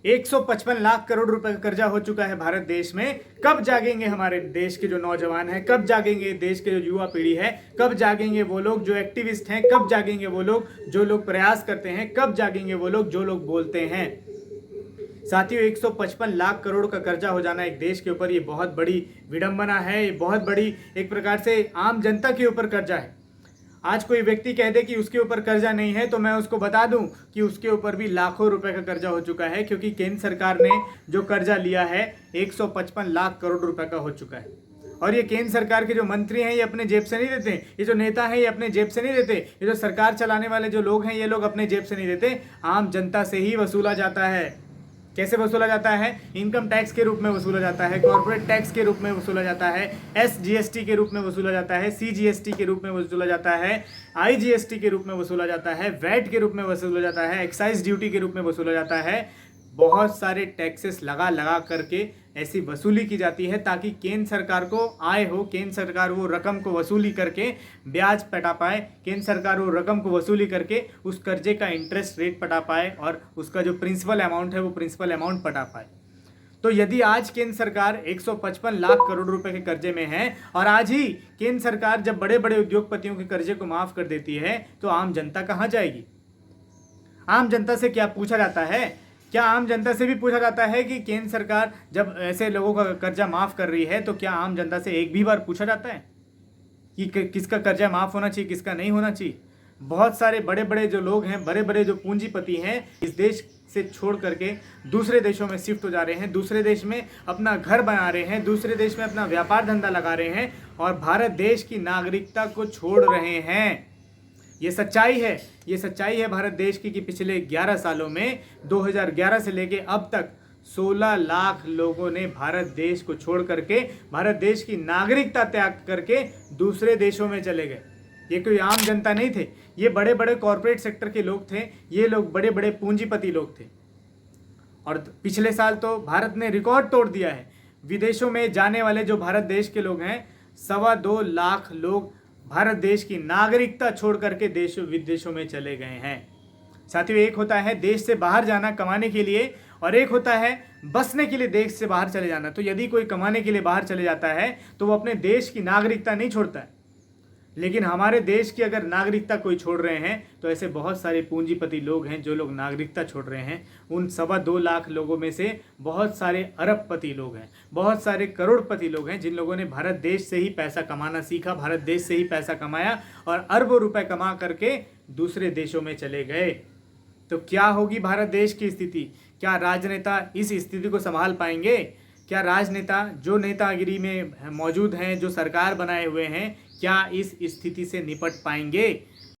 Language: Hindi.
155 लाख करोड़ रुपए का कर्जा हो चुका है भारत देश में। कब जागेंगे हमारे देश के जो नौजवान हैं, कब जागेंगे देश के जो युवा पीढ़ी है, कब जागेंगे वो लोग जो एक्टिविस्ट हैं, कब जागेंगे वो लोग जो लोग प्रयास करते हैं, कब जागेंगे वो लोग जो लोग बोलते हैं। साथियों, 155 लाख करोड़ का कर्जा हो जाना एक देश के ऊपर, ये बहुत बड़ी विडंबना है, ये बहुत बड़ी एक प्रकार से आम जनता के ऊपर कर्जा है। आज कोई व्यक्ति कह दे कि उसके ऊपर कर्जा नहीं है तो मैं उसको बता दूं कि उसके ऊपर भी लाखों रुपए का कर्जा हो चुका है, क्योंकि केंद्र सरकार ने जो कर्जा लिया है 155 लाख करोड़ रुपए का हो चुका है। और ये केंद्र सरकार के जो मंत्री हैं ये अपने जेब से नहीं देते, ये जो नेता हैं ये अपने जेब से नहीं देते, ये जो सरकार चलाने वाले जो लोग हैं ये लोग अपने जेब से नहीं देते, आम जनता से ही वसूला जाता है। कैसे वसूला जाता है? इनकम टैक्स के रूप में वसूला जाता है, कॉर्पोरेट टैक्स के रूप में वसूला जाता है, SGST के रूप में वसूला जाता है, CGST के रूप में वसूला जाता है, IGST के रूप में वसूला जाता है, वैट के रूप में वसूला जाता है, एक्साइज ड्यूटी के रूप में वसूला जाता है। बहुत सारे टैक्सेस लगा लगा करके ऐसी वसूली की जाती है ताकि केंद्र सरकार को आय हो, केंद्र सरकार वो रकम को वसूली करके ब्याज पटा पाए, केंद्र सरकार वो रकम को वसूली करके उस कर्जे का इंटरेस्ट रेट पटा पाए और उसका जो प्रिंसिपल अमाउंट है वो प्रिंसिपल अमाउंट पटा पाए। तो यदि आज केंद्र सरकार 155 लाख करोड़ रुपए के कर्जे में है और आज ही केंद्र सरकार जब बड़े बड़े उद्योगपतियों के कर्जे को माफ कर देती है तो आम जनता कहाँ जाएगी? आम जनता से क्या पूछा जाता है? क्या आम जनता से भी पूछा जाता है कि केंद्र सरकार जब ऐसे लोगों का कर्जा माफ कर रही है तो क्या आम जनता से एक भी बार पूछा जाता है कि किसका कर्जा माफ होना चाहिए, किसका नहीं होना चाहिए? बहुत सारे बड़े बड़े जो लोग हैं, बड़े बड़े जो पूंजीपति हैं, इस देश से छोड़ करके दूसरे देशों में शिफ्ट हो जा रहे हैं, दूसरे देश में अपना घर बना रहे हैं, दूसरे देश में अपना व्यापार धंधा लगा रहे हैं और भारत देश की नागरिकता को छोड़ रहे हैं। ये सच्चाई है, ये सच्चाई है भारत देश की कि पिछले 11 सालों में 2011 से लेके अब तक 16 लाख लोगों ने भारत देश को छोड़ करके, भारत देश की नागरिकता त्याग करके दूसरे देशों में चले गए। ये कोई आम जनता नहीं थे, ये बड़े बड़े कॉरपोरेट सेक्टर के लोग थे, ये लोग बड़े बड़े पूंजीपति लोग थे। और पिछले साल तो भारत ने रिकॉर्ड तोड़ दिया है। विदेशों में जाने वाले जो भारत देश के लोग हैं, 2.25 लाख लोग भारत देश की नागरिकता छोड़ करके देशों विदेशों में चले गए हैं। साथियों, एक होता है देश से बाहर जाना कमाने के लिए और एक होता है बसने के लिए देश से बाहर चले जाना। तो यदि कोई कमाने के लिए बाहर चले जाता है तो वो अपने देश की नागरिकता नहीं छोड़ता है, लेकिन हमारे देश की अगर नागरिकता कोई छोड़ रहे हैं तो ऐसे बहुत सारे पूंजीपति लोग हैं जो लोग नागरिकता छोड़ रहे हैं। उन 2.25 लाख लोगों में से बहुत सारे अरबपति लोग हैं, बहुत सारे करोड़पति लोग हैं जिन लोगों ने भारत देश से ही पैसा कमाना सीखा, भारत देश से ही पैसा कमाया और अरबों रुपए कमा करके दूसरे देशों में चले गए। तो क्या होगी भारत देश की स्थिति? क्या राजनेता इस स्थिति को संभाल पाएंगे? क्या राजनेता जो नेतागिरी में मौजूद हैं, जो सरकार बनाए हुए हैं, क्या इस स्थिति से निपट पाएंगे?